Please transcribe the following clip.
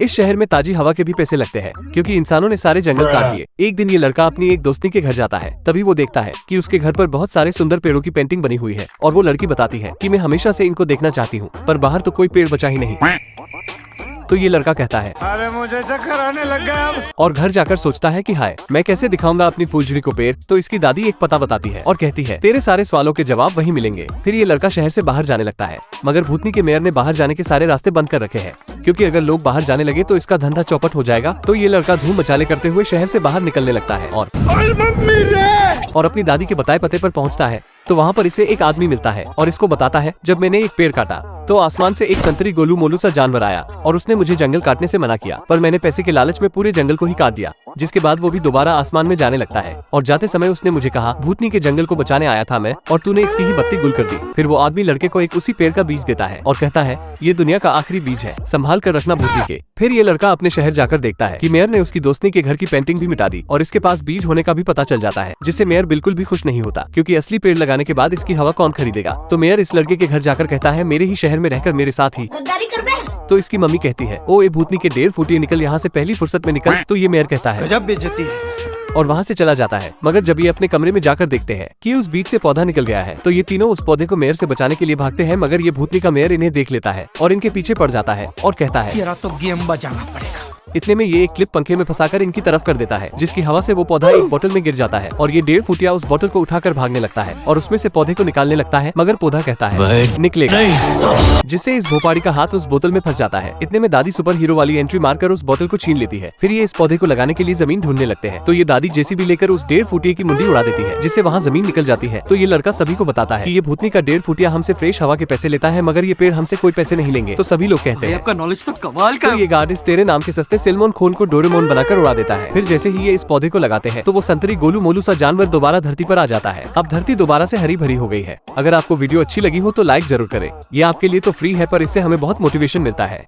इस शहर में ताजी हवा के भी पैसे लगते हैं क्योंकि इंसानों ने सारे जंगल काट दिए। एक दिन ये लड़का अपनी एक दोस्ती के घर जाता है, तभी वो देखता है कि उसके घर पर बहुत सारे सुंदर पेड़ों की पेंटिंग बनी हुई है और वो लड़की बताती है कि मैं हमेशा से इनको देखना चाहती हूँ, पर बाहर तो कोई पेड़ बचा ही नहीं। तो ये लड़का कहता है, अरे मुझे चक्कर आने लग गया अब। और घर जाकर सोचता है कि हाय, मैं कैसे दिखाऊंगा अपनी फुलझड़ी को पेड़। तो इसकी दादी एक पता बताती है और कहती है, तेरे सारे सवालों के जवाब वहीं मिलेंगे। फिर ये लड़का शहर से बाहर जाने लगता है, मगर भूतनी के मेयर ने बाहर जाने के सारे रास्ते बंद कर रखे हैं क्योंकि अगर लोग बाहर जाने लगे तो इसका धंधा चौपट हो जाएगा। तो ये लड़का धूम मचाले करते हुए शहर से बाहर निकलने लगता है और अपनी दादी के बताए पते पर पहुँचता है। तो वहाँ पर इसे एक आदमी मिलता है और इसको बताता है, जब मैंने एक पेड़ काटा तो आसमान से एक संतरी गोलू मोलू सा जानवर आया और उसने मुझे जंगल काटने से मना किया, पर मैंने पैसे के लालच में पूरे जंगल को ही काट दिया। जिसके बाद वो भी दोबारा आसमान में जाने लगता है और जाते समय उसने मुझे कहा, भूतनी के जंगल को बचाने आया था मैं और तूने इसकी ही बत्ती गुल कर दी। फिर वो आदमी लड़के को एक उसी पेड़ का बीज देता है और कहता है, ये दुनिया का आखिरी बीज है, संभाल कर रखना भूतनी के। फिर ये लड़का अपने शहर जाकर देखता है कि मेयर ने उसकी दोस्ती के घर की पेंटिंग भी मिटा दी और इसके पास बीज होने का भी पता चल जाता है, जिससे मेयर बिल्कुल भी खुश नहीं होता क्योंकि असली पेड़ लगाने के बाद इसकी हवा कौन खरीदेगा। तो मेयर इस लड़के के घर जाकर कहता है, मेरे ही शहर में रहकर मेरे साथ ही। तो इसकी मम्मी कहती है, ओ ए भूतनी के 1.5 फुटिए निकल यहाँ से पहली फुर्सत में निकल। तो ये मेयर कहता है, गजब बेइज्जती है, और वहाँ से चला जाता है। मगर जब ये अपने कमरे में जाकर देखते हैं कि उस बीज से पौधा निकल गया है, तो ये तीनों उस पौधे को मेयर से बचाने के लिए भागते हैं, मगर ये भूतनी का मेयर इन्हें देख लेता है और इनके पीछे पड़ जाता है और कहता है, यार तो गेम बजाना पड़ेगा। इतने में ये एक क्लिप पंखे में फंसाकर इनकी तरफ कर देता है, जिसकी हवा से वो पौधा एक बोतल में गिर जाता है और ये 1.5 फुटिया उस बोतल को उठाकर भागने लगता है और उसमें से पौधे को निकालने लगता है, मगर पौधा कहता है निकलेगा, जिससे इस भोपाड़ी का हाथ उस बोतल में फंस जाता है। इतने में दादी सुपर हीरो वाली एंट्री मारकर उस बोतल को छीन लेती है। फिर ये इस पौधे को लगाने के लिए जमीन ढूंढने लगते हैं। तो ये दादी जेसीबी लेकर उस 1.5 फुटिया की मुंडी उड़ा देती है, जिससे वहाँ जमीन निकल जाती है। तो ये लड़का सभी को बताता है कि ये भूतनी का 1.5 फुटिया हमसे फ्रेश हवा के पैसे लेता है, मगर ये पेड़ हमसे कोई पैसे नहीं लेंगे। तो सभी लोग कहते हैं, आपका नॉलेज तो कमाल का। ये गार्डिस तेरे नाम के सस्ते सेलमोन खून को डोरेमोन बनाकर उड़ा देता है। फिर जैसे ही ये इस पौधे को लगाते हैं तो वो संतरी गोलू मोलू सा जानवर दोबारा धरती पर आ जाता है। अब धरती दोबारा से हरी भरी हो गई है। अगर आपको वीडियो अच्छी लगी हो तो लाइक जरूर करें। ये आपके लिए तो फ्री है, पर इससे हमें बहुत मोटिवेशन मिलता है।